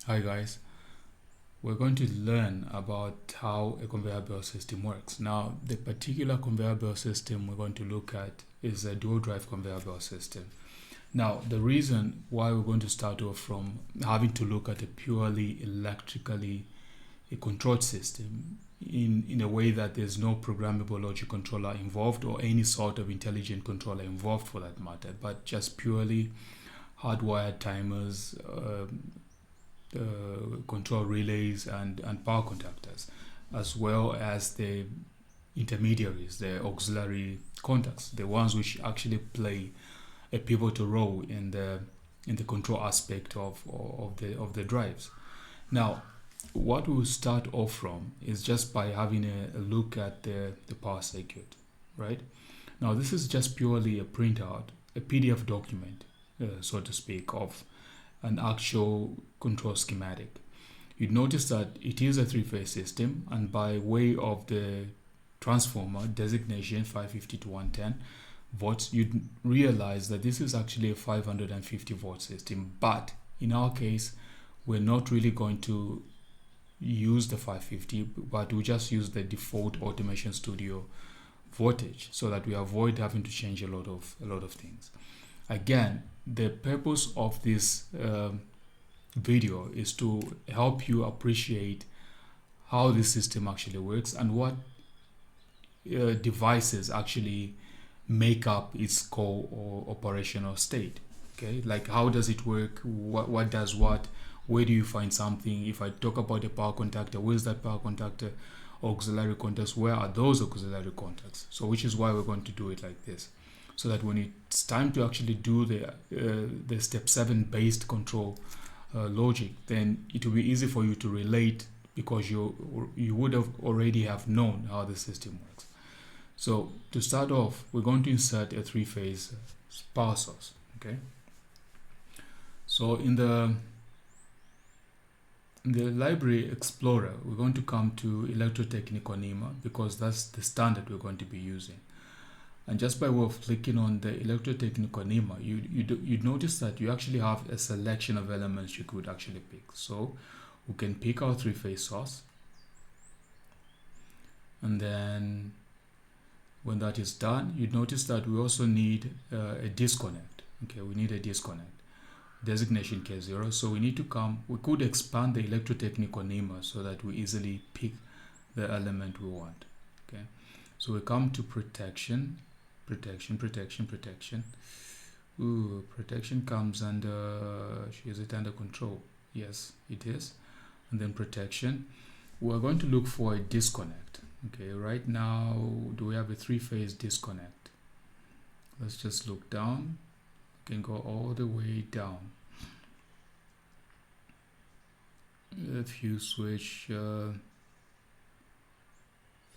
Hi guys, we're going to learn about how a conveyor belt system works. Now, the particular conveyor belt system we're going to look at is a dual drive conveyor belt system. Now, the reason why we're going to start off from having to look at a purely electrically controlled system in a way that there's no programmable logic controller involved or any sort of intelligent controller involved for that matter, but just purely hardwired timers, control relays and power conductors, as well as the intermediaries, the auxiliary contacts, the ones which actually play a pivotal role in the control aspect of the drives. Now, what we'll start off from is just by having a look at the power circuit, right? Now, this is just purely a printout, a PDF document, so to speak, of an actual control schematic. You'd notice that it is a three-phase system, and by way of the transformer designation 550 to 110 volts, you'd realize that this is actually a 550 volt system. But in our case, we're not really going to use the 550, but we just use the default Automation Studio voltage so that we avoid having to change a lot of things. Again, the purpose of this video is to help you appreciate how this system actually works and what devices actually make up its core or operational state. Okay, like how does it work? What does what? Where do you find something? If I talk about a power contactor, where's that power contactor? Auxiliary contacts, where are those auxiliary contacts? So which is why we're going to do it like this, so that when it's time to actually do the step 7 based control logic, then it will be easy for you to relate, because you would have already have known how the system works. So to start off, we're going to insert a three-phase power source. Okay. So in the Library Explorer, we're going to come to Electrotechnical NEMA, because that's the standard we're going to be using. And just by way of clicking on the Electrotechnical NEMA, you'd notice that you actually have a selection of elements you could actually pick. So we can pick our three-phase source, and then when that is done, you'd notice that we also need a disconnect. Okay, we need a disconnect. Designation K0. So we need to we could expand the Electrotechnical NEMA so that we easily pick the element we want. Okay, so we come to protection. Ooh, protection comes under, is it under control? Yes, it is. And then protection, we're going to look for a disconnect. Okay, right now, do we have a three-phase disconnect? Let's just look down. We can go all the way down. If you switch, let's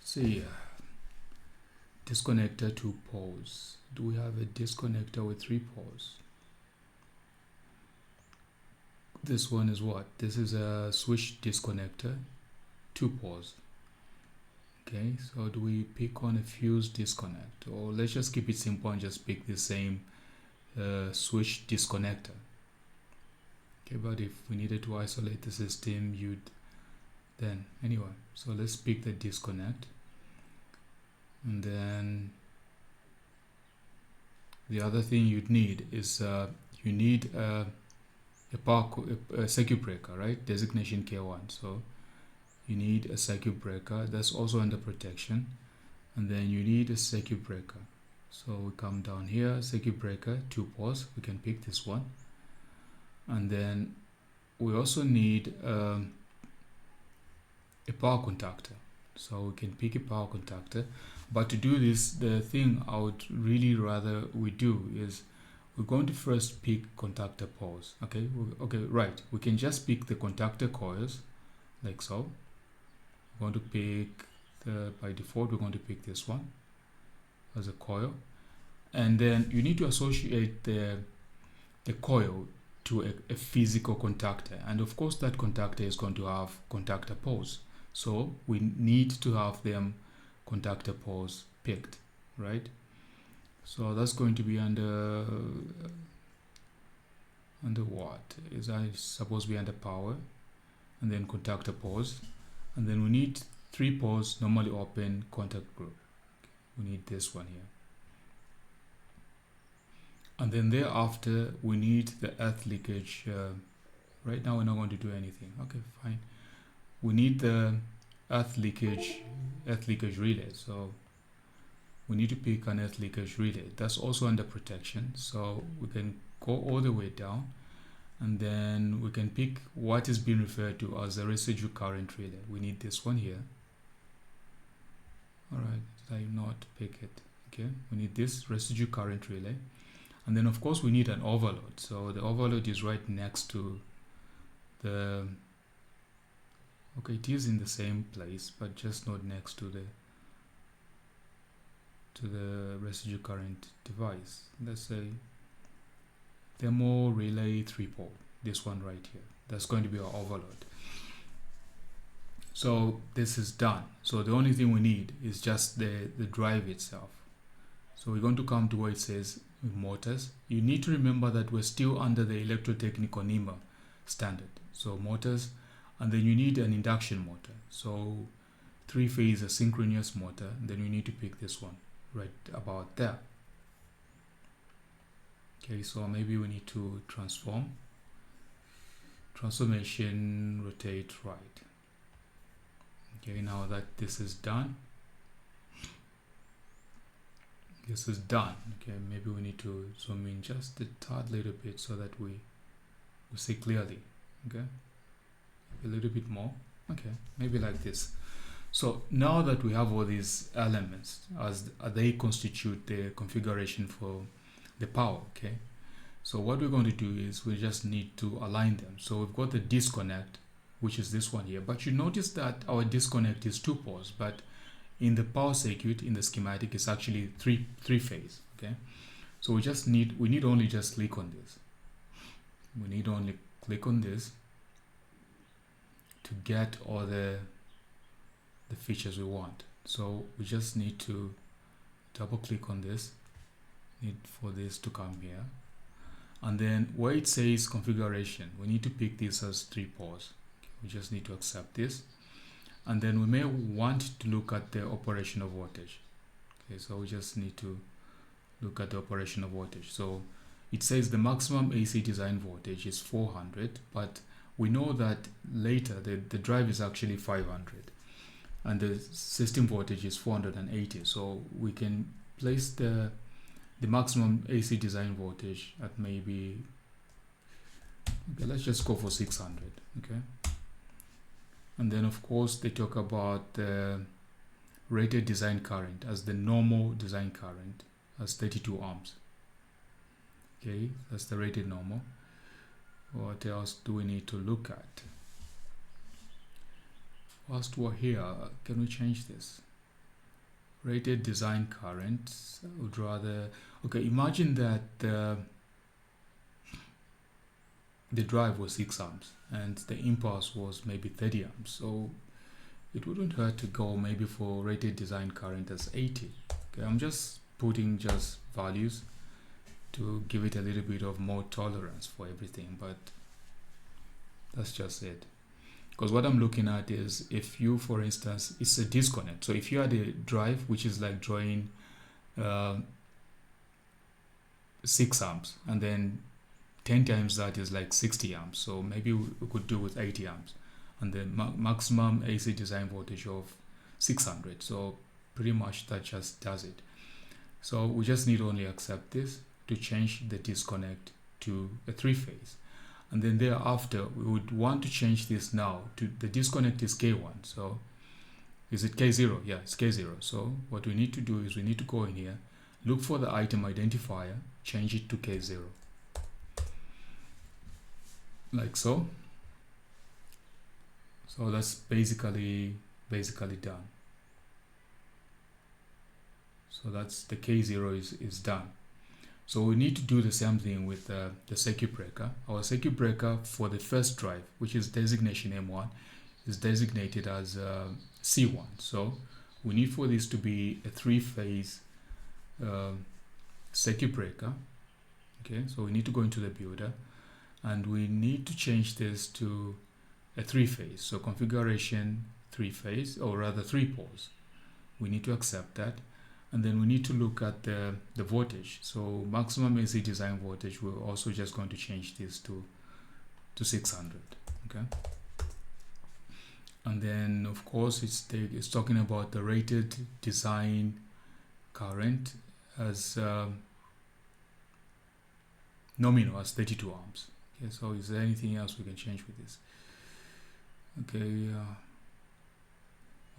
see, disconnector 2 poles. Do we have a disconnector with 3 poles? This one is what? This is a switch disconnector, 2 poles. Okay, so do we pick on a fuse disconnect, or let's just keep it simple and just pick the same switch disconnector? Okay, but if we needed to isolate the system, anyway, so let's pick the disconnect. And then the other thing you'd need is you need a circuit breaker, right? Designation K1. So you need a circuit breaker. That's also under protection. And then you need a circuit breaker. So we come down here, circuit breaker, 2 poles. We can pick this one. And then we also need a power contactor. So we can pick a power contactor. But to do this, the thing I would really rather we do is we're going to first pick contactor poles. Okay, right. We can just pick the contactor coils, like so. We're going to pick by default, we're going to pick this one as a coil. And then you need to associate the coil to a physical contactor. And of course, that contactor is going to have contactor poles. So we need to have them contactor poles picked, right? So that's going to be under what? Is I supposed to be under power? and then contactor pause, and then we need 3 pause normally open contact group. We need this one here, and then thereafter we need the earth leakage. Right now we're not going to do anything. Okay, fine. We need the earth leakage relay. So we need to pick an earth leakage relay. That's also under protection. So we can go all the way down, and then we can pick what is being referred to as a residue current relay. We need this one here. All right, did I not pick it? Okay, we need this residue current relay, and then of course we need an overload. So the overload is right next to the, okay, it is in the same place, but just not next to the residue current device. Let's say demo relay 3 port, this one right here. That's going to be our overload. So this is done. So the only thing we need is just the drive itself. So we're going to come to where it says motors. You need to remember that we're still under the electrotechnical NEMA standard. So motors, and then you need an induction motor. So 3-phase asynchronous motor, and then you need to pick this one right about there. Okay, so maybe we need to transformation, rotate right. Okay, now that this is done, okay, maybe we need to zoom in just a tad little bit so that we see clearly. Okay, a little bit more. Okay, maybe like this. So now that we have all these elements as they constitute the configuration for the power, okay, so what we're going to do is we just need to align them. So we've got the disconnect, which is this one here, but you notice that our disconnect is 2 pores, but in the power circuit, in the schematic, it's actually three phase. Okay, so we need only just click on this. We need only click on this to get all the features we want. So we just need to double click on this, need for this to come here, and then where it says configuration, we need to pick this as 3 pores. We just need to accept this, and then we may want to look at the operational voltage. Okay, so we just need to look at the operational voltage. So it says the maximum AC design voltage is 400, but we know that later the drive is actually 500 and the system voltage is 480. So we can place the maximum AC design voltage at maybe, okay, let's just go for 600. Okay, and then of course they talk about the rated design current as the normal design current as 32 ohms. Okay, that's the rated normal. What else do we need to look at? Whilst we're here, can we change this? Rated design current, I would rather, okay, imagine that the drive was 6 amps and the impulse was maybe 30 amps. So it wouldn't hurt to go maybe for rated design current as 80. Okay, I'm just putting just values to give it a little bit of more tolerance for everything, but that's just it. Because what I'm looking at is, if you, for instance, it's a disconnect. So if you had a drive which is like drawing 6 amps, and then 10 times that is like 60 amps. So maybe we could do with 80 amps, and then maximum AC design voltage of 600. So pretty much that just does it. So we just need to only accept this to change the disconnect to a 3-phase. And then thereafter, we would want to change this now to the disconnect is K1. So is it K0? Yeah, it's K0. So what we need to do is we need to go in here, look for the item identifier, change it to K0. Like so. So that's basically done. So that's the K0 is done. So we need to do the same thing with the circuit breaker. Our circuit breaker for the first drive, which is designation M1, is designated as C1. So we need for this to be a 3-phase circuit breaker. Okay, so we need to go into the builder, and we need to change this to a three-phase. So configuration three-phase, or rather three poles. We need to accept that. And then we need to look at the voltage. So maximum AC design voltage, we're also just going to change this to 600. Okay. And then of course it's talking about the rated design current as nominal as 32 amps. Okay, so is there anything else we can change with this? Okay,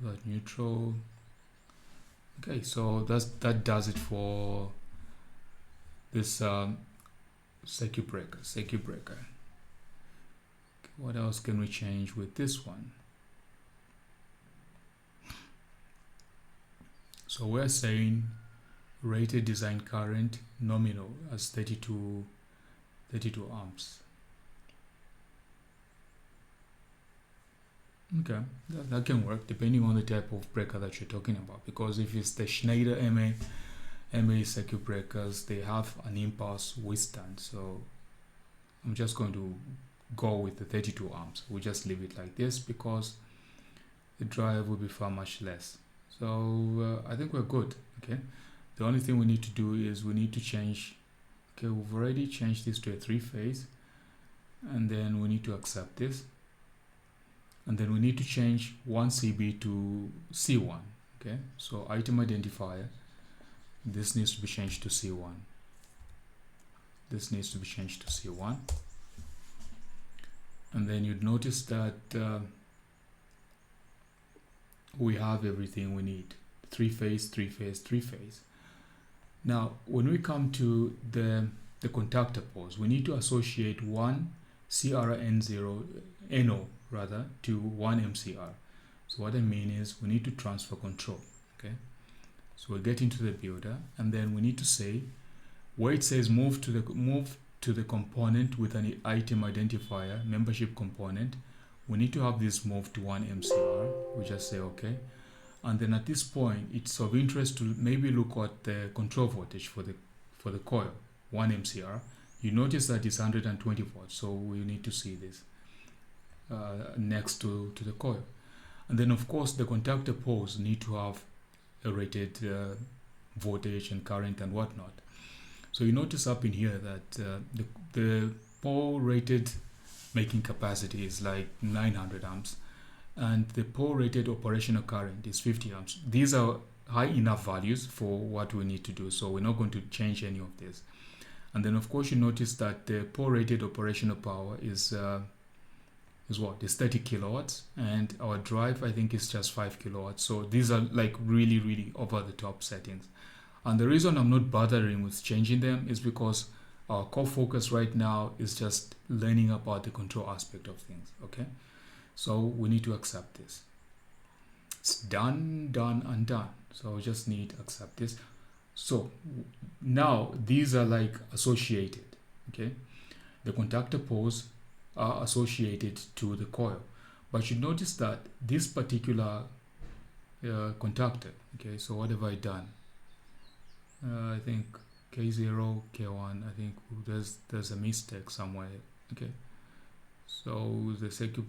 that neutral. Okay, so that does it for this circuit breaker. Okay, what else can we change with this one? So we're saying rated design current nominal as 32 amps. Okay, that can work depending on the type of breaker that you're talking about, because if it's the Schneider MA circuit breakers, they have an impulse withstand. So I'm just going to go with the 32 amps. We'll just leave it like this because the drive will be far much less. So I think we're good. Okay, the only thing we need to do is we need to change. Okay, we've already changed this to a three-phase, and then we need to accept this, and then we need to change 1CB to C1. Okay, so item identifier, this needs to be changed to C1. This needs to be changed to C1, and then you'd notice that we have everything we need: three-phase. Now when we come to the contactor pose, we need to associate one CRN0 NO rather to one MCR. So what I mean is we need to transfer control. Okay, so we get into the builder, and then we need to say where it says move to the component with an item identifier, membership component, we need to have this moved to one MCR. We just say okay, and then at this point it's of interest to maybe look at the control voltage for the coil, 1 MCR. You notice that it's 120 volts, so we need to see this next to the coil. And then of course the contactor poles need to have a rated voltage and current and whatnot. So you notice up in here that the pole rated making capacity is like 900 amps, and the pole rated operational current is 50 amps. These are high enough values for what we need to do, so we're not going to change any of this. And then of course you notice that the pole rated operational power is what? Is 30 kilowatts, and our drive I think is just 5 kilowatts. So these are like really over the top settings. And the reason I'm not bothering with changing them is because our core focus right now is just learning about the control aspect of things. Okay, so we need to accept this. It's done. So we just need to accept this. So now these are like associated. Okay, the contactor poles are associated to the coil, but you notice that this particular contactor, okay, so what have I done? I think K0, K1, I think there's a mistake somewhere. Okay, so the circuit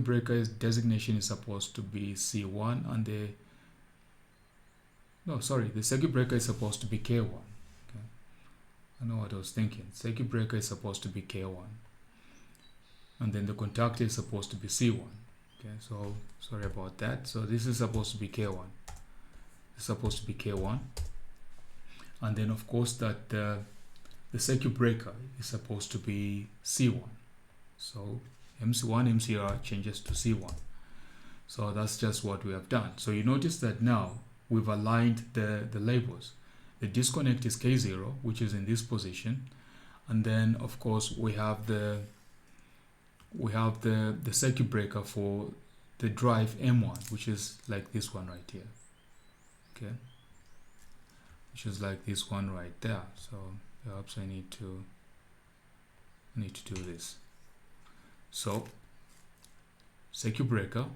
breaker's designation is supposed to be C1, and the circuit breaker is supposed to be K1. Okay, I know what I was thinking. Circuit breaker is supposed to be K1, and then the contactor is supposed to be C1. Okay, so sorry about that. So this is supposed to be K1. It's supposed to be K1, and then of course that the circuit breaker is supposed to be C1. So MC1 MCR changes to C1. So that's just what we have done. So you notice that now we've aligned the labels. The disconnect is K0, which is in this position, and then of course we have the circuit breaker for the drive M1, which is like this one right here. Okay, which is like this one right there. So perhaps I need to do this. So circuit breaker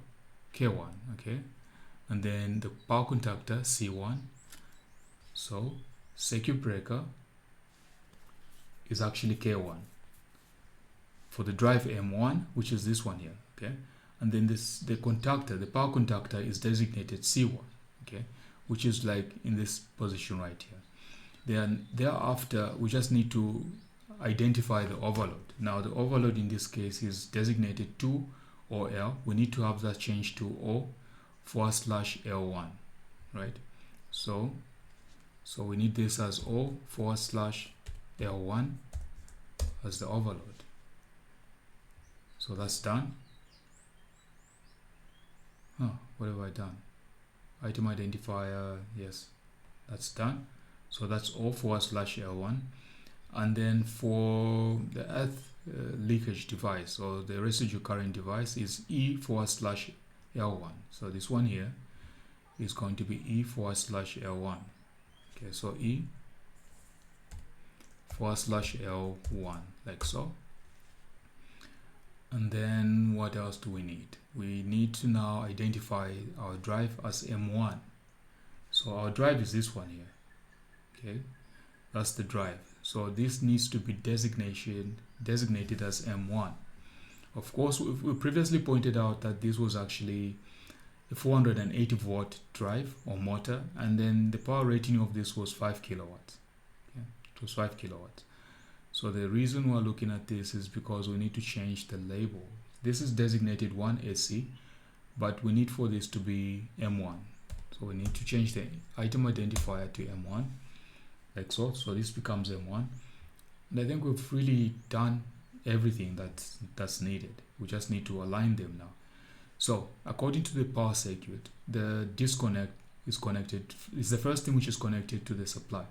K1, okay, and then the power contactor C1. So circuit breaker is actually K1. for the drive M1, which is this one here, okay? And then the contactor, the power contactor is designated C1, okay? Which is like in this position right here. Then thereafter, we just need to identify the overload. Now the overload in this case is designated to OL. We need to have that changed to O/L1, right? So we need this as O/L1 as the overload. So that's done. What have I done? Item identifier, yes, that's done. So that's O/L1. And then for the earth leakage device or the residue current device is E/L1. So this one here is going to be E/L1. Okay, so E/L1, like so. And then what else do we need? We need to now identify our drive as M1. So our drive is this one here. Okay, that's the drive. So this needs to be designated as M1. Of course, we previously pointed out that this was actually a 480 watt drive or motor, and then the power rating of this was 5 kilowatts. Okay? It was 5 kilowatts. So the reason we're looking at this is because we need to change the label. This is designated 1 AC, but we need for this to be M1. So we need to change the item identifier to M1, like so. So this becomes M1. And I think we've really done everything that's needed. We just need to align them now. So according to the power circuit, the disconnect is the first thing which is connected to the supply.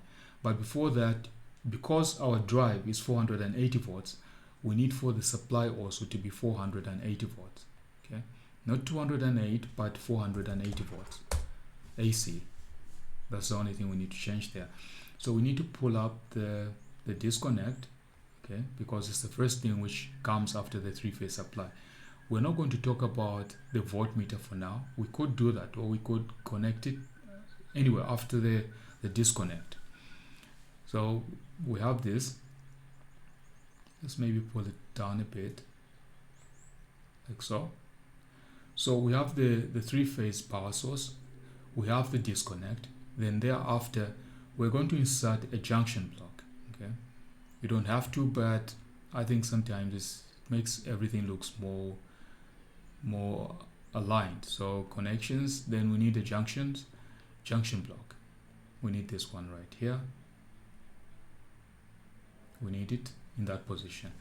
But before that, because our drive is 480 watts, we need for the supply also to be 480 watts. Okay, not 208, but 480 watts AC. That's the only thing we need to change there. So we need to pull up the disconnect, okay, because it's the first thing which comes after the three-phase supply. We're not going to talk about the voltmeter for now. We could do that, or we could connect it anyway after the disconnect. So we have this. Let's maybe pull it down a bit, like so. So we have the three-phase power source. We have the disconnect. Then thereafter, we're going to insert a junction block. Okay, you don't have to, but I think sometimes this makes everything looks more aligned. So connections, then we need a junction block. We need this one right here. We need it in that position.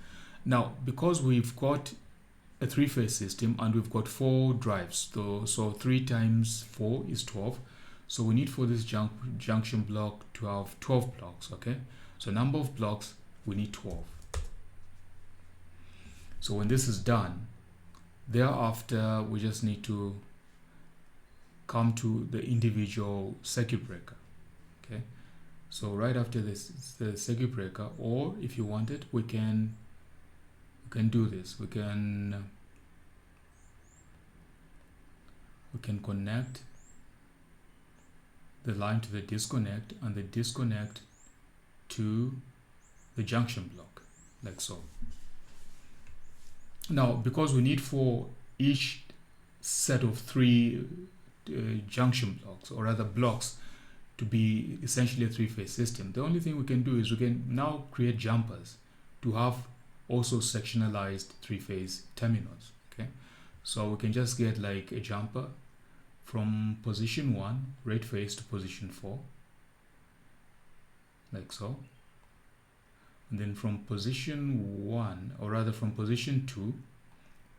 Now, because we've got a three-phase system and we've got 4 drives, so 3 times 4 is 12. So we need for this junction block to have 12 blocks. Okay, so number of blocks, we need 12. So when this is done, thereafter we just need to come to the individual circuit breaker. Okay, so right after this is the circuit breaker, or if you want it, we can do this. We can connect the line to the disconnect and the disconnect to the junction block, like so. Now, because we need for each set of 3 junction blocks, or rather blocks, to be essentially a three-phase system, the only thing we can do is we can now create jumpers to have also sectionalized three-phase terminals. Okay, so we can just get like a jumper from position 1 red phase to position 4, like so, and then from position 1, or rather from position 2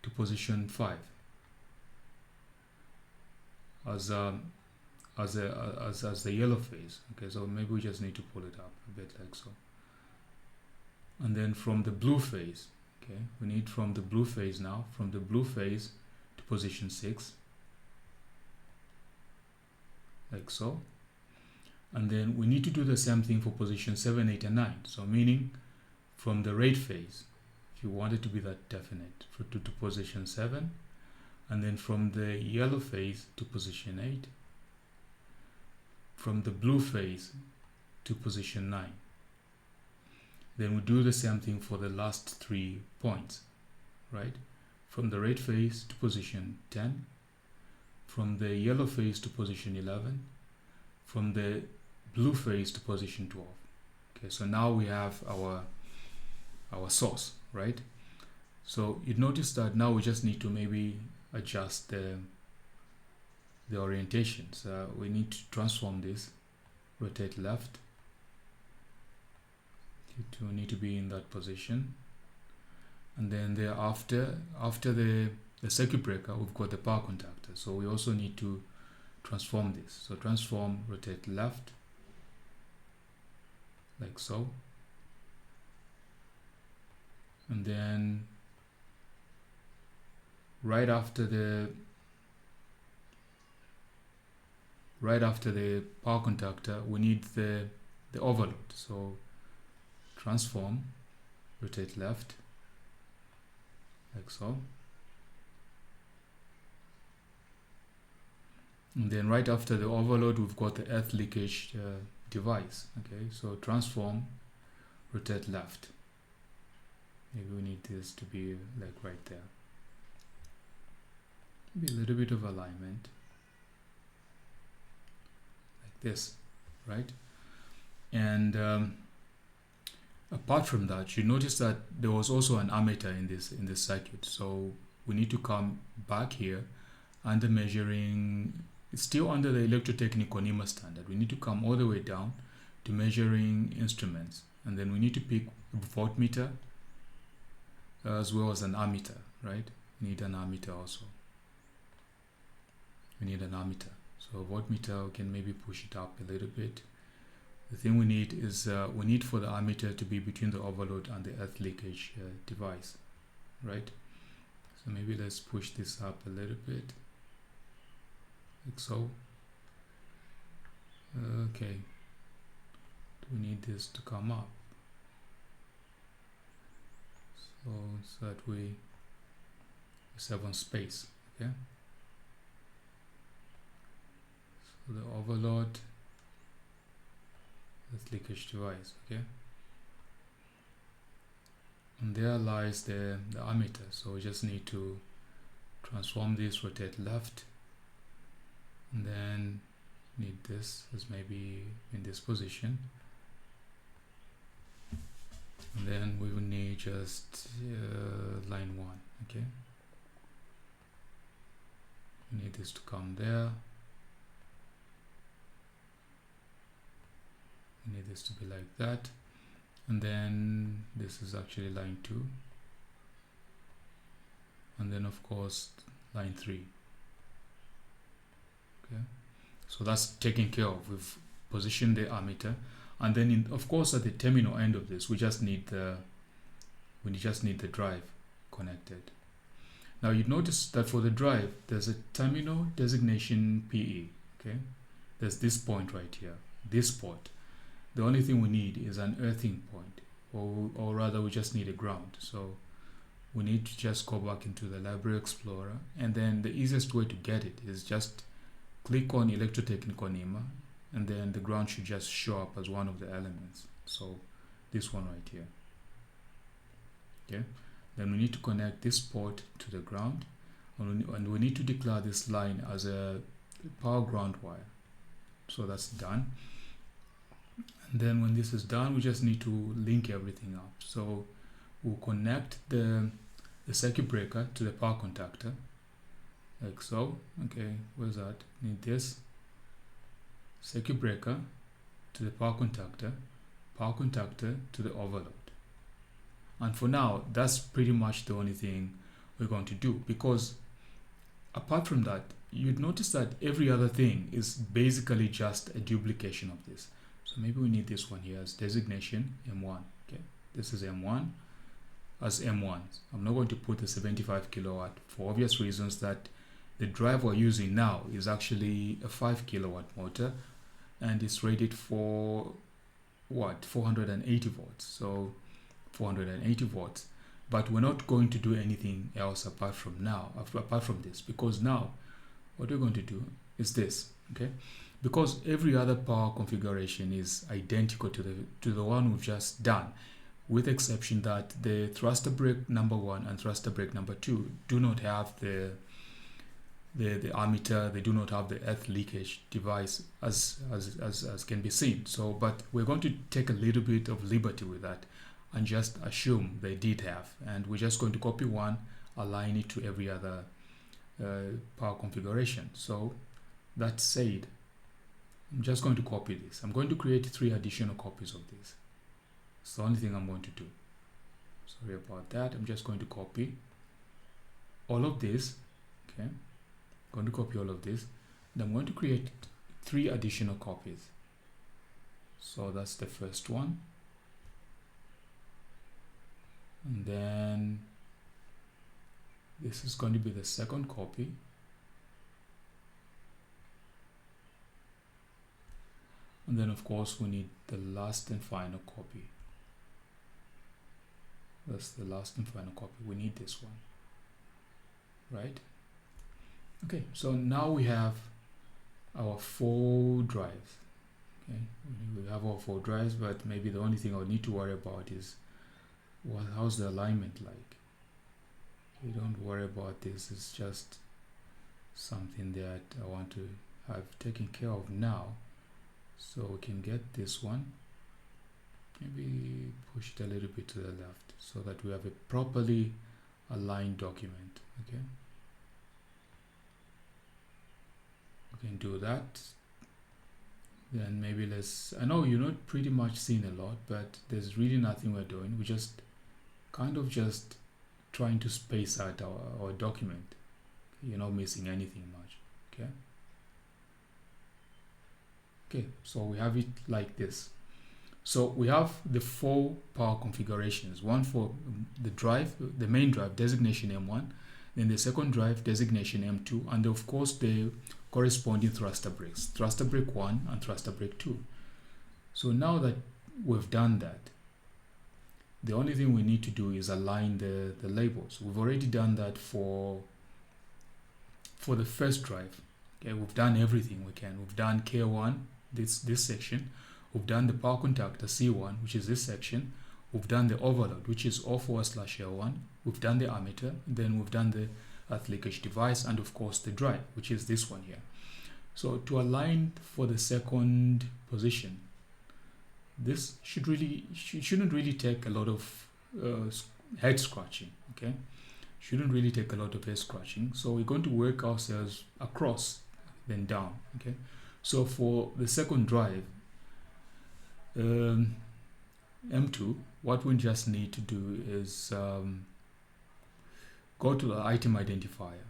to position 5 as the yellow phase. Okay, so maybe we just need to pull it up a bit, like so. And then from the blue phase, okay, we need from the blue phase now, from the blue phase to position 6, like so. And then we need to do the same thing for position 7, 8, and 9. So meaning from the red phase, if you want it to be that definite, to position 7, and then from the yellow phase to position 8, from the blue phase to position 9. Then we do the same thing for the last 3 points. right? From the red phase to position 10, from the yellow phase to position 11, from the blue phase to position 12. Okay, so now we have our source, right? So you notice that now we just need to maybe adjust the orientations. We need to transform this, rotate left. It will need to be in that position, and then thereafter, after the circuit breaker, we've got the power contactor. So we also need to transform this. So transform, rotate left, like so, and then right after the power contactor, we need the overload. So transform, rotate left, like so, and then right after the overload, we've got the earth leakage device. Okay, so transform, rotate left. Maybe we need this to be like right there. Maybe a little bit of alignment, like this, right? And apart from that, you notice that there was also an ammeter in this circuit. So we need to come back here under measuring. It's still under the electrotechnical NEMA standard. We need to come all the way down to measuring instruments, and then we need to pick a voltmeter as well as an ammeter, right? We need an ammeter also. We need an ammeter. So voltmeter, we can maybe push it up a little bit. The thing we need is we need for the ammeter to be between the overload and the earth leakage device, right? So maybe let's push this up a little bit, like so. Okay, we need this to come up, so that we save on space. Okay, so the overload, earth leakage device. Okay, and there lies the ammeter. So we just need to transform this, rotate left, and then need this as maybe in this position, and then we will need just line 1. Okay, we need this to come there. We need this to be like that, and then this is actually line 2, and then of course line 3. Okay, so that's taken care of. We've positioned the ammeter, and then of course at the terminal end of this, we just need the drive connected. Now you notice that for the drive, there's a terminal designation PE. Okay, there's this point right here, this port. The only thing we need is an earthing point, or rather we just need a ground. So we need to just go back into the Library Explorer, and then the easiest way to get it is just click on Electrotechnical NEMA, and then the ground should just show up as one of the elements. So this one right here. Okay, then we need to connect this port to the ground, and we need to declare this line as a power ground wire. So that's done. And then when this is done, we just need to link everything up. So we'll connect the circuit breaker to the power contactor, like so. Okay, where's that? Need this circuit breaker to the power contactor to the overload. And for now, that's pretty much the only thing we're going to do, because apart from that, you'd notice that every other thing is basically just a duplication of this. So maybe we need this one here as designation M1. Okay, this is M1 as M1. I'm not going to put the 75 kilowatt for obvious reasons, that the drive we're using now is actually a 5 kilowatt motor, and it's rated for what, 480 volts. So 480 volts, but we're not going to do anything else apart from this, because now what we're going to do is this. Okay, because every other power configuration is identical to the one we've just done. with exception that the thruster brake number 1 and thruster brake number 2 do not have the ammeter, they do not have the earth leakage device as can be seen. So, but we're going to take a little bit of liberty with that and just assume they did have, and we're just going to copy one, align it to every other power configuration. So that said, I'm just going to copy this. I'm going to create 3 additional copies of this. It's the only thing I'm going to do. Sorry about that. I'm just going to copy all of this. Okay, I'm going to copy all of this, and I'm going to create 3 additional copies. So that's the first one, and then this is going to be the second copy, and then of course we need the last and final copy. That's the last and final copy. We need this one, right? Okay, so now we have our 4 drives. Okay, we have our 4 drives, but maybe the only thing I need to worry about is how's the alignment like. Okay, don't worry about this. It's just something that I want to have taken care of now. So we can get this one, maybe push it a little bit to the left so that we have a properly aligned document. Okay, we can do that. Then maybe let's, I know you're not pretty much seeing a lot, but there's really nothing we're doing. We're just kind of just trying to space out our document. You're not missing anything much. Okay, okay, so we have it like this. So we have the 4 power configurations, one for the drive, the main drive, designation M1, then the second drive, designation M2, and of course the corresponding thruster brakes, thruster brake 1 and thruster brake 2. So now that we've done that, the only thing we need to do is align the labels. We've already done that for the first drive. Okay, we've done everything we can. We've done K1, this section. We've done the power contactor C1, which is this section. We've done the overload, which is O4/L1. We've done the ammeter. Then we've done the earth leakage device, and of course the drive, which is this one here. So to align for the second position, this shouldn't really take a lot of head scratching. Okay, shouldn't really take a lot of head scratching. So we're going to work ourselves across, then down. Okay, so for the second drive, M2, what we just need to do is go to the item identifier.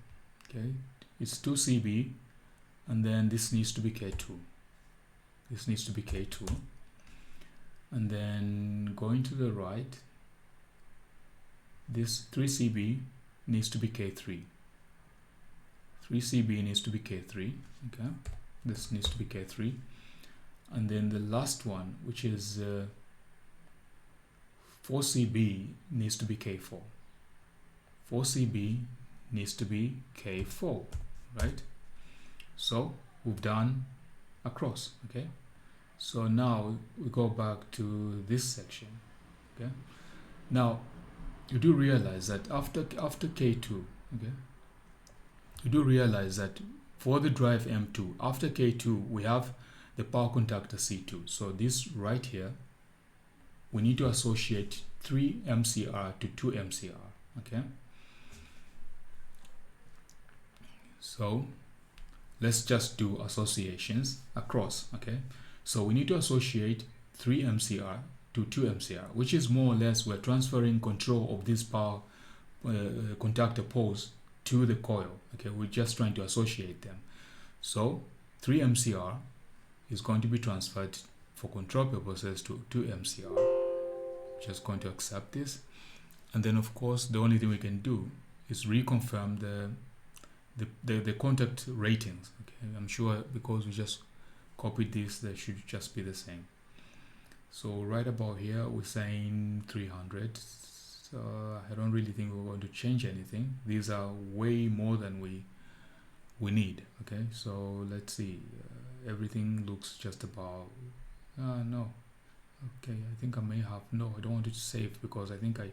Okay, it's 2CB, and then this needs to be K2. This needs to be K2, and then going to the right, this 3CB needs to be K3. 3CB needs to be K3. Okay, this needs to be K3. And then the last one, which is 4CB, needs to be K4. 4CB needs to be K4, right? So we've done across. Okay, so now we go back to this section. Okay, now you do realize that after K2, okay, you do realize that for the drive M2, after K2 we have the power contactor C2. So this right here, we need to associate 3 MCR to 2 MCR. Okay, so let's just do associations across. Okay, so we need to associate 3 MCR to 2 MCR, which is more or less we're transferring control of this power contactor poles to the coil. Okay, we're just trying to associate them. So 3 MCR is going to be transferred for control purposes to 2 MCR. Just going to accept this, and then of course the only thing we can do is reconfirm the contact ratings. Okay, I'm sure because we just copied this, they should just be the same. So right about here we're saying 300. So I don't really think we're going to change anything. These are way more than we need. Okay, so let's see. Everything looks just about no, Okay, I think I may have, no, I don't want it to save because I think I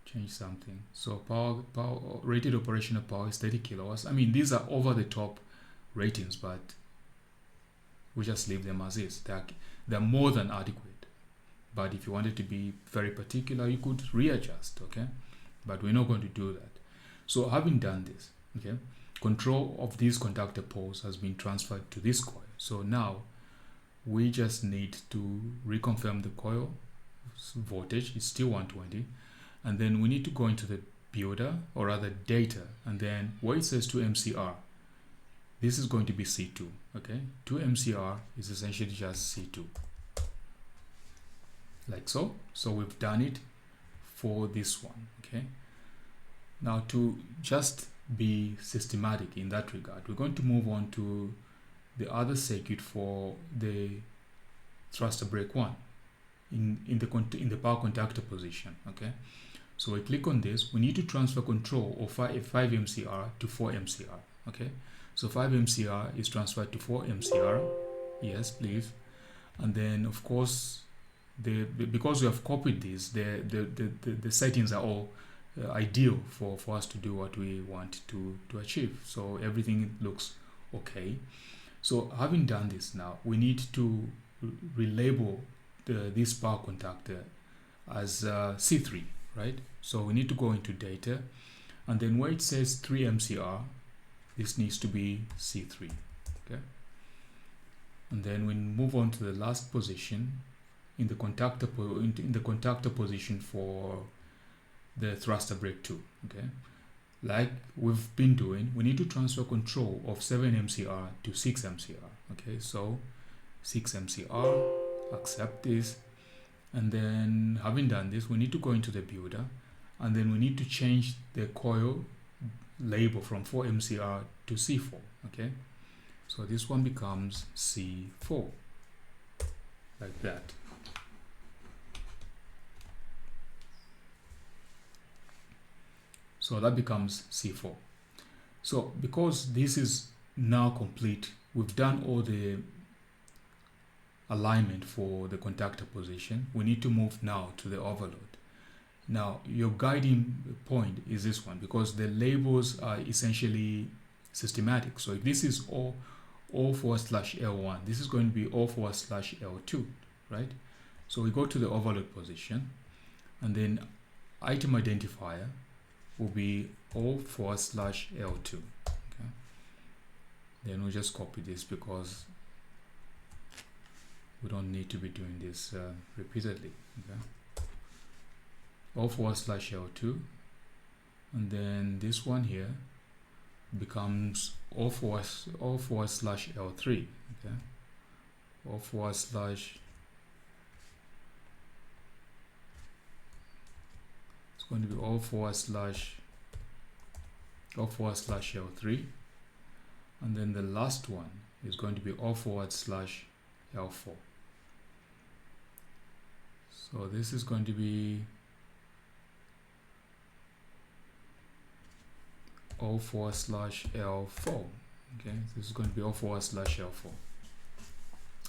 changed something. So power rated operational power is 30 kilowatts. I mean, these are over the top ratings, but we just leave them as is. They're more than adequate. But if you wanted to be very particular, you could readjust, okay? But we're not going to do that. So having done this, okay, control of these conductor poles has been transferred to this coil. So now we just need to reconfirm the coil voltage is still 120, and then we need to go into the builder, or rather data, and then where it says 2 MCR, this is going to be C2, okay? 2 MCR is essentially just C2, like so. So we've done it for this one, okay? Now to just be systematic in that regard, we're going to move on to the other circuit for the thruster brake 1 in the power contactor position, okay? So we click on this. We need to transfer control of 5 MCR to 4 MCR, okay? So 5 MCR is transferred to 4 MCR, yes please. And then of course because we have copied this, the settings are all ideal for us to do what we want to achieve. So everything looks okay. So having done this, now we need to relabel this power contactor as C3, right? So we need to go into data, and then where it says 3 MCR, this needs to be C3, okay? And then we move on to the last position in the contactor position for the thruster brake 2, okay? Like we've been doing, we need to transfer control of 7 MCR to 6 MCR, okay? So 6 MCR, accept this, and then having done this, we need to go into the builder, and then we need to change the coil label from 4 MCR to C4, okay? So this one becomes C4, like that. So that becomes C4. So because this is now complete, we've done all the alignment for the contactor position, we need to move now to the overload. Now your guiding point is this one, because the labels are essentially systematic. So if this is O4/L1, this is going to be O4/L2, right? So we go to the overload position, and then item identifier will be O4/L2, okay? Then we'll just copy this because we don't need to be doing this repeatedly, okay? O4/L2, and then this one here becomes O4/L3, okay? It's going to be O4/L3, and then the last one is going to be O4/L4. So this is going to be O4/L4, okay? This is going to be O4/L4.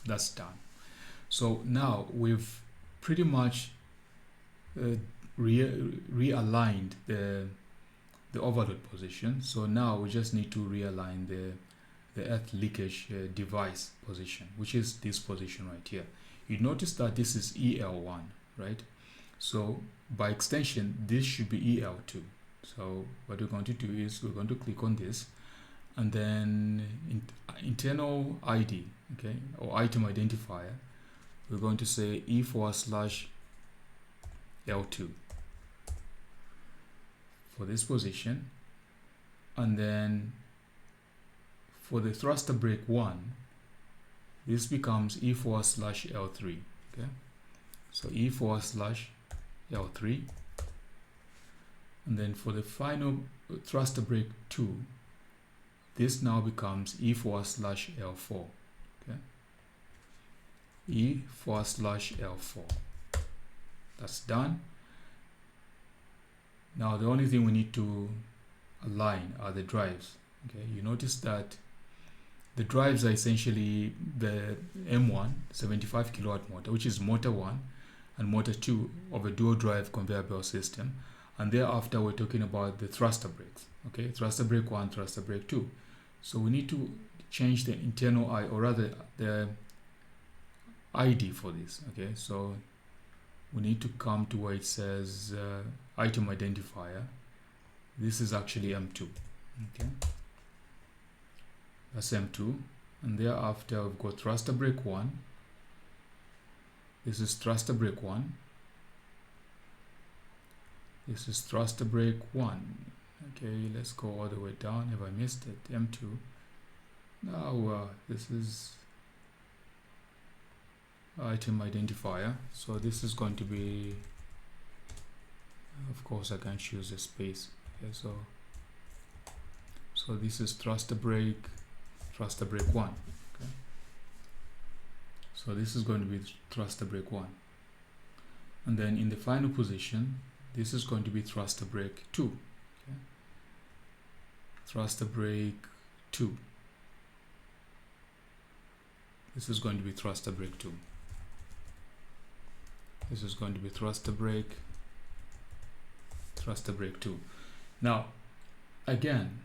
That's done. So now we've pretty much realigned the overload position. So now we just need to realign the earth leakage device position, which is this position right here. You notice that this is EL1, right? So by extension, this should be EL2. So what we're going to do is we're going to click on this, and then internal ID, okay, or item identifier, we're going to say E4/L2 for this position. And then for the thruster brake 1, this becomes E4/L3, okay? So E4/L3. And then for the final thruster brake 2, this now becomes E4/L4, okay? E4/L4. That's done. Now the only thing we need to align are the drives, okay? You notice that The drives are essentially the M1 75 kilowatt motor, which is motor 1 and motor 2 of a dual drive conveyor belt system. And thereafter, we're talking about the thruster brakes. Okay, thruster brake 1, thruster brake 2. So we need to change the internal I, or rather the ID for this. Okay, so we need to come to where it says item identifier. This is actually M2. Okay, that's M2, and thereafter we've got thruster brake 1. This is thruster brake 1. This is thruster brake 1. Okay, let's go all the way down. Have I missed it? M2. Now this is item identifier. So this is going to be, of course I can choose a space. Okay, so this is thruster brake 1. Okay, so this is going to be thruster brake 1, and then in the final position, this is going to be thruster brake 2. Okay, thruster brake 2. This is going to be thruster brake 2. This is going to be thruster brake 2. Now, again,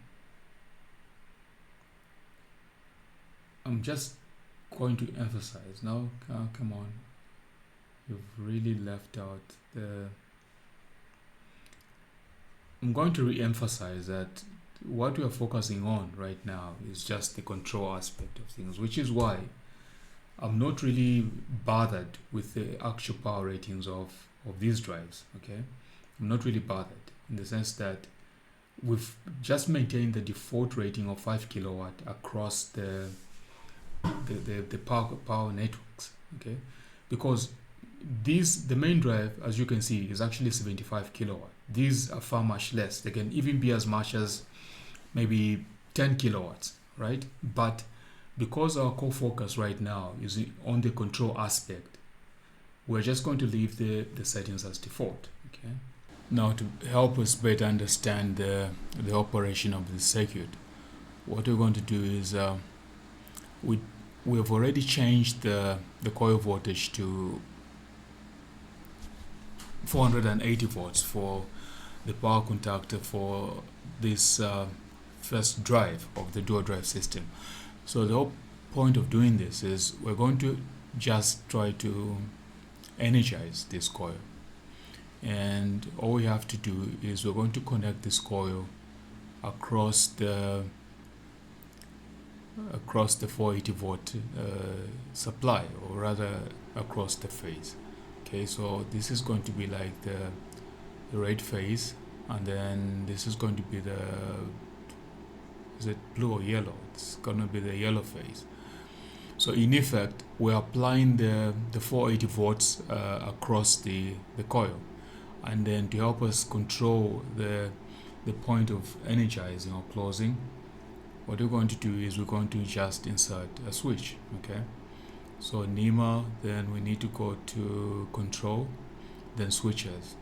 I'm just going to emphasize now. Come on, you've really left out the. I'm going to re-emphasize that what we are focusing on right now is just the control aspect of things, which is why I'm not really bothered with the actual power ratings of these drives. Okay, I'm not really bothered in the sense that we've just maintained the default rating of 5 kilowatt across the power networks. Okay, because the main drive, as you can see, is actually 75 kilowatt. These are far much less. They can even be as much as maybe 10 kilowatts, right? But because our core focus right now is on the control aspect, we're just going to leave the settings as default. Okay. Now, to help us better understand the operation of the circuit, what we're going to do is we have already changed the coil voltage to 480 volts for the power contactor for this first drive of the dual drive system. So the whole point of doing this is we're going to just try to energize this coil, and all we have to do is we're going to connect this coil across the 480 volt supply, or rather across the phase. Okay, so this is going to be like the red phase, and then this is going to be is it blue or yellow? It's going to be the yellow phase. So in effect, we're applying the 480 volts across the coil, and then to help us control the point of energizing or closing, what we're going to do is we're going to just insert a switch. Okay, so NEMA, then we need to go to control, then switches.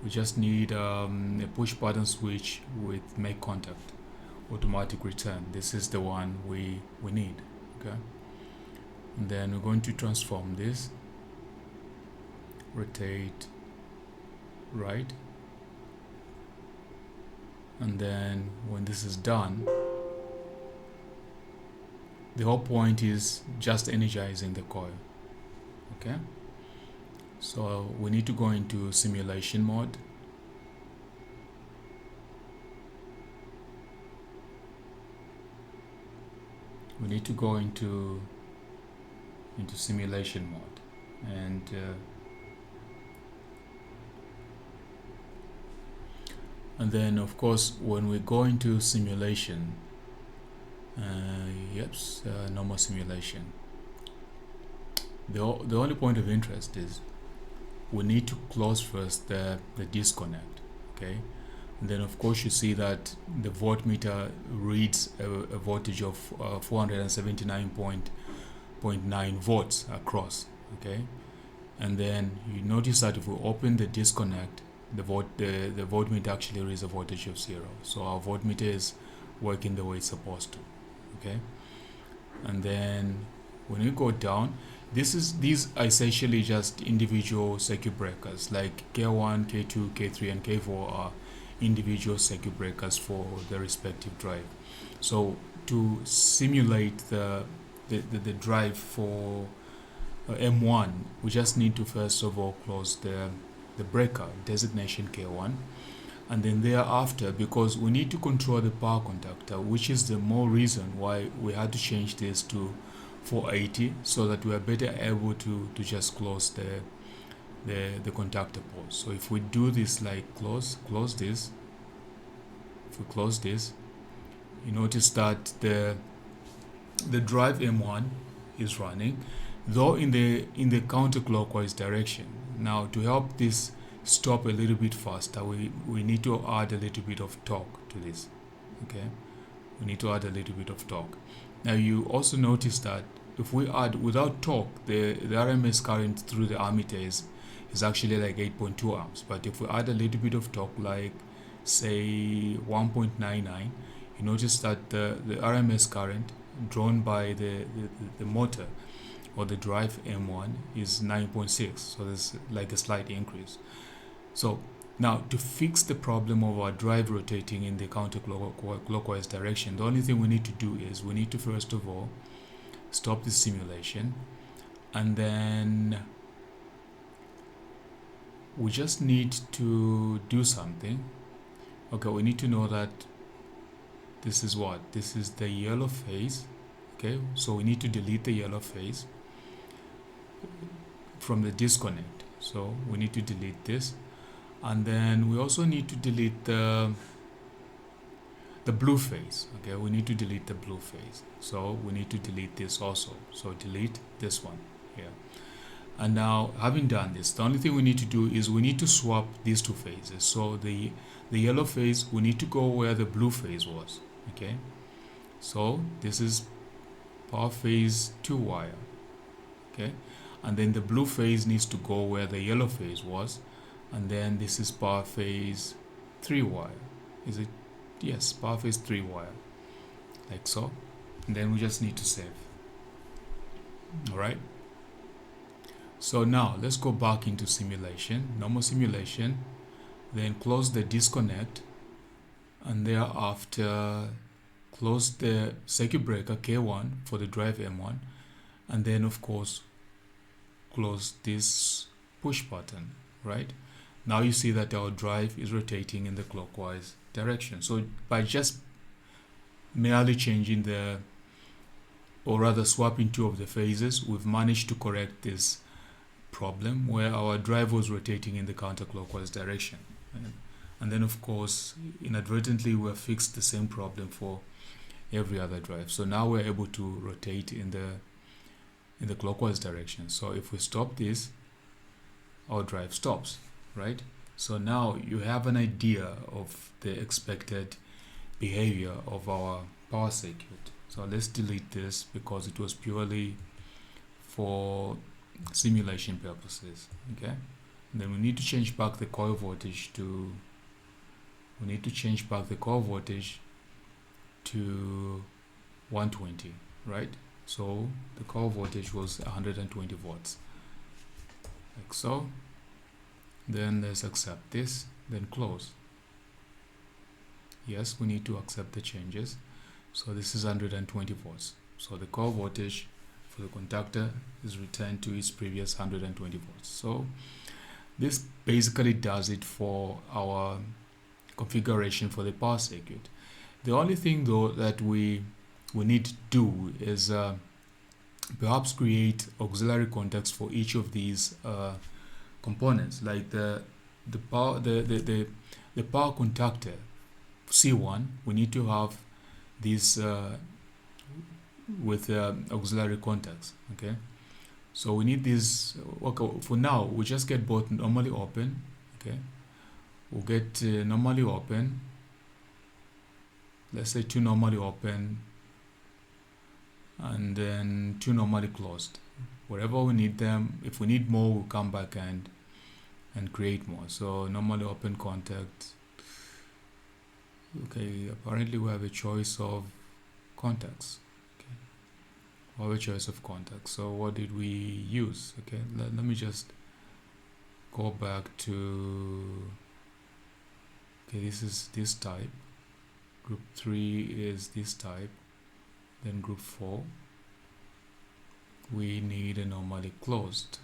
We just need a push button switch with make contact, automatic return. This is the one we need. Okay, and then we're going to transform this, rotate right, and then when this is done, the whole point is just energizing the coil. Okay, so we need to go into simulation mode. We need to go into simulation mode, and then of course when we go into simulation, normal simulation, the only point of interest is we need to close first the disconnect. Okay, and then of course you see that the voltmeter reads a voltage of 479.9 volts across. Okay, and then you notice that if we open the disconnect, the voltmeter actually reads a voltage of 0. So our voltmeter is working the way it's supposed to. Okay, And then when you go down, these are essentially just individual circuit breakers, like K1, K2, K3, and K4 are individual circuit breakers for the respective drive. So to simulate the drive for M1, we just need to first of all close the breaker designation K1, and then thereafter, because we need to control the power contactor, which is the more reason why we had to change this to 480, so that we are better able to just close the contactor port. So if we do this, like close this, if we close this, you notice that the drive M1 is running, though in the counterclockwise direction. Now, to help this stop a little bit faster, we need to add a little bit of torque to this. Okay, we need to add a little bit of torque. Now, you also notice that if we add without torque, the RMS current through the ammeter is actually like 8.2 amps. But if we add a little bit of torque, like say 1.99, you notice that the RMS current drawn by the motor or the drive M1 is 9.6, so there's like a slight increase. So now, to fix the problem of our drive rotating in the counterclockwise direction, the only thing we need to do is we need to first of all stop the simulation, and then we just need to do something. Okay, we need to know that this is what? This is the yellow phase. Okay, so we need to delete the yellow phase from the disconnect. So we need to delete this, and then we also need to delete the blue phase. Okay, we need to delete the blue phase, so we need to delete this also. So delete this one here. And now, having done this, the only thing we need to do is we need to swap these two phases. So the yellow phase, we need to go where the blue phase was. Okay, so this is power phase 2 wire. Okay, and then the blue phase needs to go where the yellow phase was, and then this is power phase 3 wire. Is it? Yes, power phase 3 wire, like so. And then we just need to save. All right, so now let's go back into simulation, normal simulation, then close the disconnect, and thereafter close the circuit breaker K1 for the drive M1, and then of course close this push button. Right, now you see that our drive is rotating in the clockwise direction. So by just merely changing or rather swapping two of the phases, we've managed to correct this problem where our drive was rotating in the counterclockwise direction. And then of course inadvertently we have fixed the same problem for every other drive. So now we're able to rotate in the clockwise direction. So if we stop this, our drive stops, right? So now you have an idea of the expected behavior of our power circuit. So let's delete this because it was purely for simulation purposes. Okay, and then we need to change back the coil voltage to 120, right? So the coil voltage was 120 volts, like so. Then let's accept this, then close. Yes, we need to accept the changes. So this is 120 volts. So the coil voltage for the contactor is returned to its previous 120 volts. So this basically does it for our configuration for the power circuit. The only thing though that we need to do is perhaps create auxiliary contacts for each of these components, like the power contactor C1. We need to have these with auxiliary contacts. Okay, so we need this. Okay, for now we just get both normally open. Okay, we'll get normally open, let's say 2 normally open, and then 2 normally closed. Wherever we need them, if we need more, we'll come back and create more. So normally open contact. Okay, apparently we have a choice of contacts. Okay, our choice of contact. So what did we use? Okay, let me just go back to, okay, this is this type, group 3 is this type, then group 4 we need a normally closed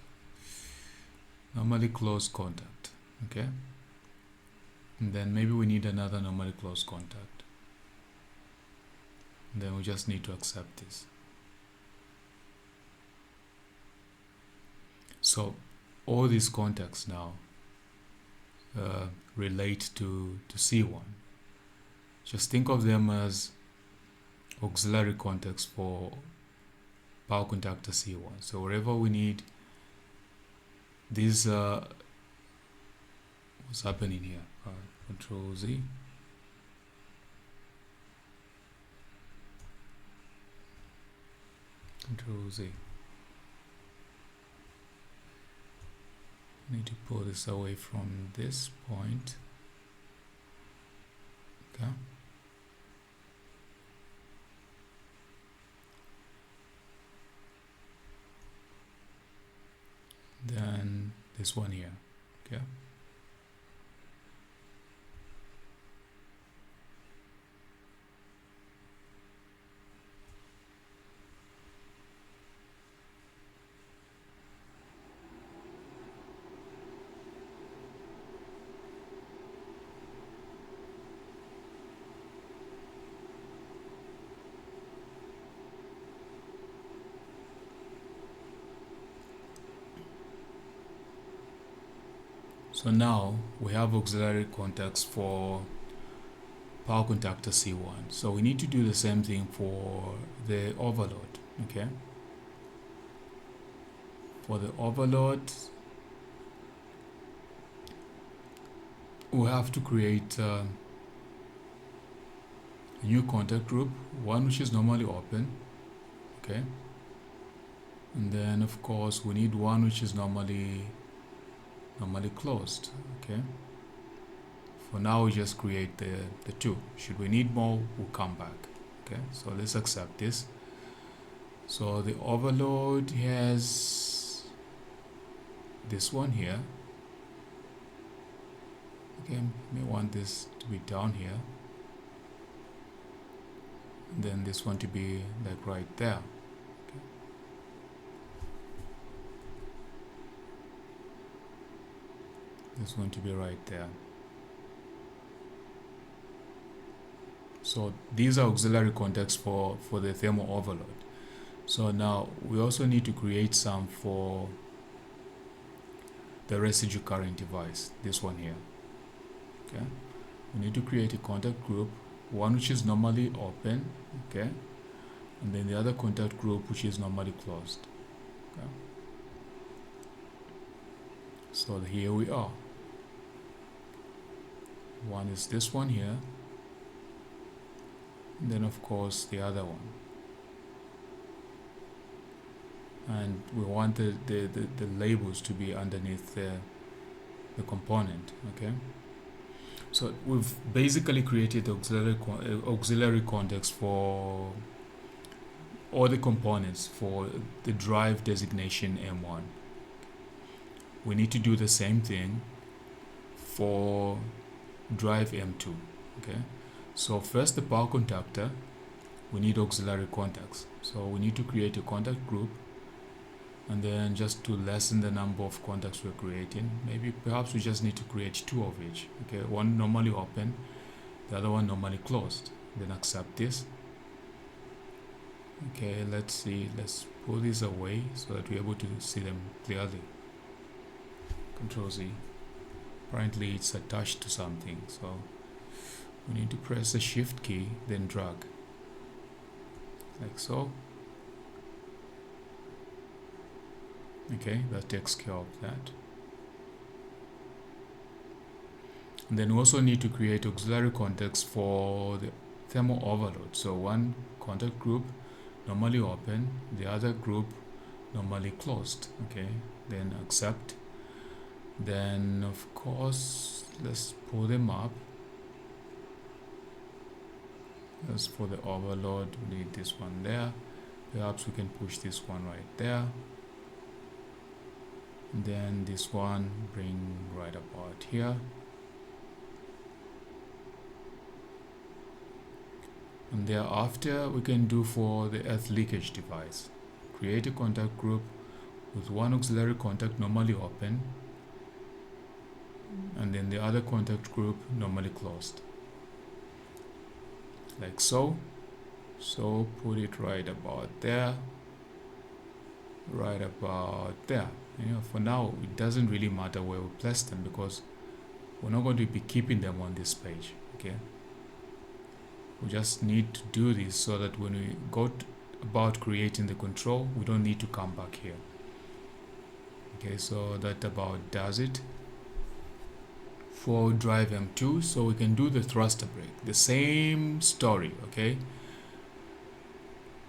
contact. Okay, and then maybe we need another normally closed contact, and then we just need to accept this. So all these contacts now relate to C1. Just think of them as auxiliary contacts for power contactor C1. So wherever we need these, what's happening here? Control Z. Control Z. Need to pull this away from this point. Okay. Then this one here. Okay. So now we have auxiliary contacts for power contactor C1. So we need to do the same thing for the overload. Okay. For the overload, we have to create a new contact group, one which is normally open. Okay. And then of course we need one which is normally closed. Okay, for now we just create the two. Should we need more, we'll come back. Okay, so let's accept this. So the overload has this one here. Okay, may want this to be down here, and then this one to be like right there. This going to be right there. So these are auxiliary contacts for the thermal overload. So now we also need to create some for the residue current device, this one here. Okay, we need to create a contact group, one which is normally open, okay, and then the other contact group which is normally closed. Okay. So here we are. One is this one here, and then of course the other one, and we want the labels to be underneath the component. Okay, so we've basically created auxiliary contacts for all the components for the drive designation M1. We need to do the same thing for drive M2. Okay, so first the power contactor, we need auxiliary contacts, so we need to create a contact group, and then just to lessen the number of contacts we're creating, maybe perhaps we just need to create two of each. Okay, one normally open, the other one normally closed, then accept this. Okay, let's see, let's pull these away so that we're able to see them clearly. Control Z. Apparently it's attached to something, so we need to press the shift key, then drag like so. Okay, that takes care of that. And then we also need to create auxiliary contacts for the thermal overload. So one contact group normally open, the other group normally closed. Okay, then accept. Then of course let's pull them up. As for the overload, we need this one there, Perhaps we can push this one right there, and then this one bring right about here, and thereafter we can do for the earth leakage device, create a contact group with one auxiliary contact normally open and then the other contact group normally closed, like so. So put it right about there, right about there. For now it doesn't really matter where we place them because we're not going to be keeping them on this page. Okay, we just need to do this so that when we go about creating the control, we don't need to come back here. Okay, so that about does it for drive M2. So we can do the thruster brake, the same story. Okay,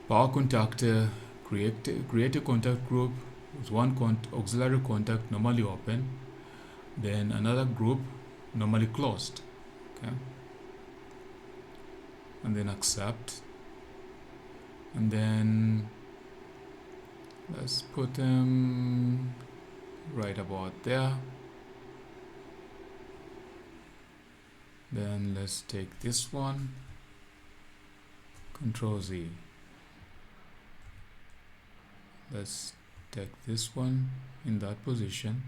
power contactor, create a contact group with one auxiliary contact normally open, then another group normally closed. Okay, and then accept, and then let's put them right about there. Then let's take this one, Control Z. Let's take this one in that position.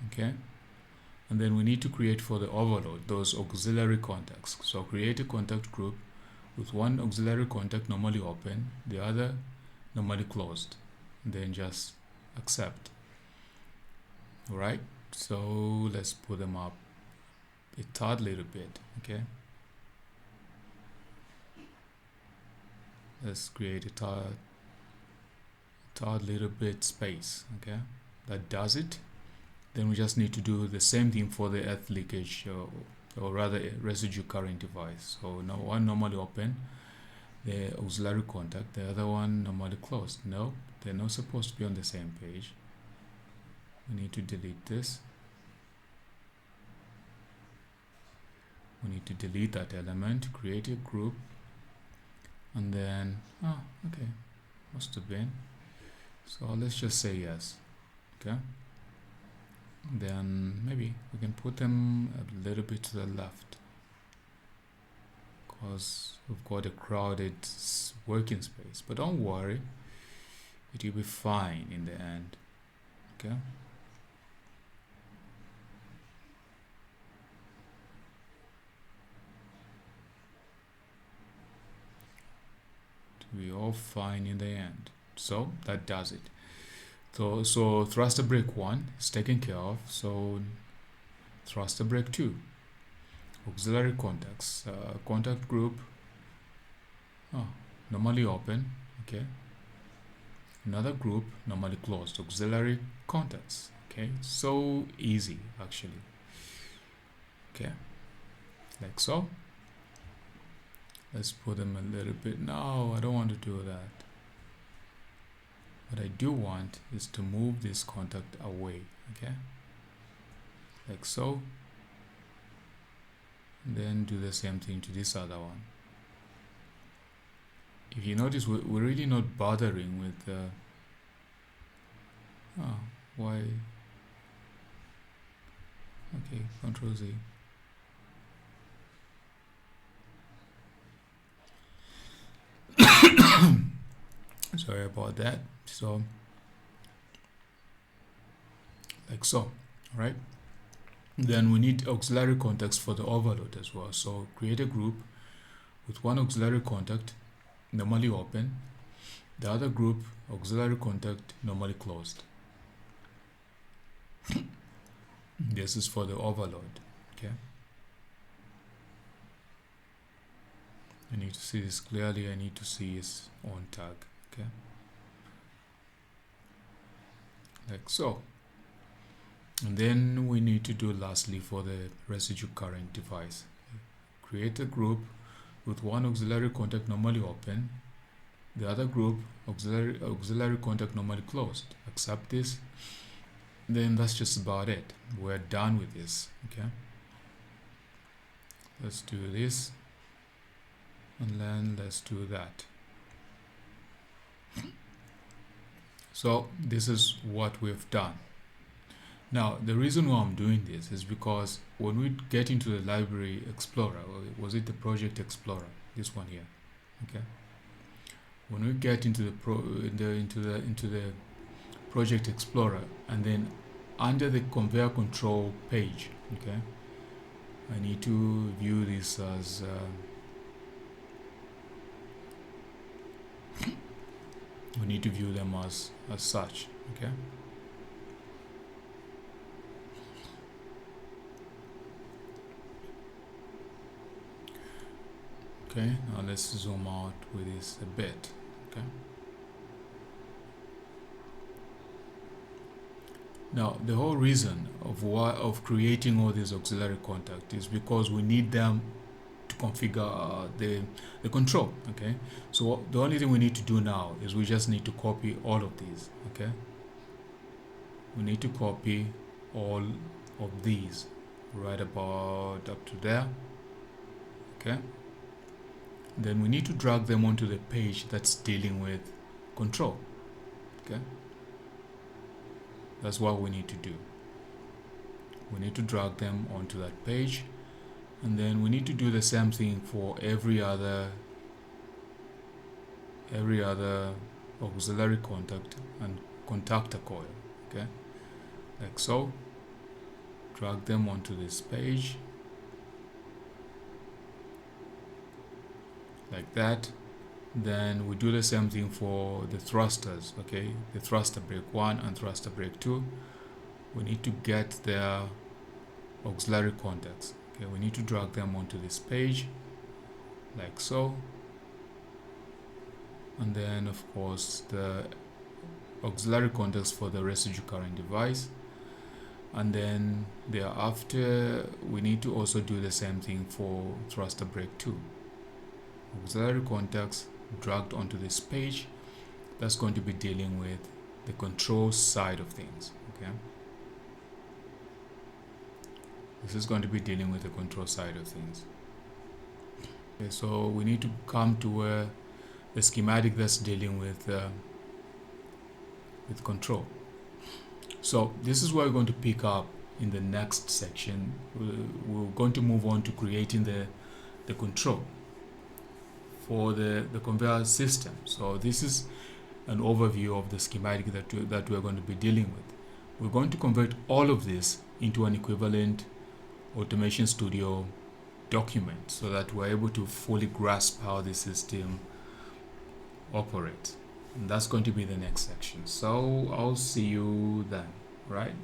Okay, and then we need to create for the overload those auxiliary contacts. So create a contact group with one auxiliary contact normally open, the other normally closed, and then just accept. All right, so let's put them up a tad little bit. Okay, let's create a tad little bit space. Okay, that does it. Then we just need to do the same thing for the earth leakage or rather a residue current device. So now one normally open, the auxiliary contact, the other one normally closed. No, they're not supposed to be on the same page. We need to delete this. We need to delete that element, create a group, and then okay, must have been. So let's just say yes. Okay, then maybe we can put them a little bit to the left because we've got a crowded working space, but don't worry, it will be fine in the end. Okay, we all fine in the end. So that does it. So thruster brake 1 is taken care of. So thruster brake 2, auxiliary contacts, contact group normally open. Okay, another group normally closed, auxiliary contacts. Okay, so easy actually. Okay, like so. Let's put them a little bit. No, I don't want to do that. What I do want is to move this contact away. Okay, like so. And then do the same thing to this other one. If you notice, we're really not bothering with why. Okay, Control Z. Sorry about that. So like so. All right, then we need auxiliary contacts for the overload as well. So create a group with one auxiliary contact normally open, the other group auxiliary contact normally closed. This is for the overload. Okay, I need to see this clearly. I need to see its on tag. Okay, like so. And then we need to do lastly for the residue current device. Create a group with one auxiliary contact normally open, the other group auxiliary contact normally closed. Accept this. Then that's just about it. We're done with this. Okay, let's do this, and then let's do that. So this is what we've done. Now, the reason why I'm doing this is because when we get into the Library Explorer, or was it the Project Explorer? This one here, okay. When we get into the Project Explorer, and then under the Conveyor Control page, okay, I need to view this as we need to view them as such, okay. Okay, now let's zoom out with this a bit, okay. Now, the whole reason of creating all these auxiliary contacts is because we need them to configure the control, okay. So the only thing we need to do now is we just need to copy all of these, okay. We need to copy all of these right about up to there, okay. Then we need to drag them onto the page that's dealing with control, okay. That's what we need to do. We need to drag them onto that page, and then we need to do the same thing for every other auxiliary contact and contactor coil, okay, like so. Drag them onto this page like that. Then we do the same thing for the thrusters, okay, the thruster brake 1 and thruster brake 2. We need to get their auxiliary contacts, okay. We need to drag them onto this page like so, and then of course the auxiliary contacts for the residue current device, and then thereafter we need to also do the same thing for thruster brake 2. Auxiliary contacts dragged onto this page that's going to be dealing with the control side of things, okay. This is going to be dealing with the control side of things, okay. So we need to come to the schematic that's dealing with control. So this is what we're going to pick up in the next section. We're going to move on to creating the control for the conveyor system. So this is an overview of the schematic that we're going to be dealing with. We're going to convert all of this into an equivalent Automation Studio document so that we're able to fully grasp how the system operates. And that's going to be the next section. So I'll see you then, right?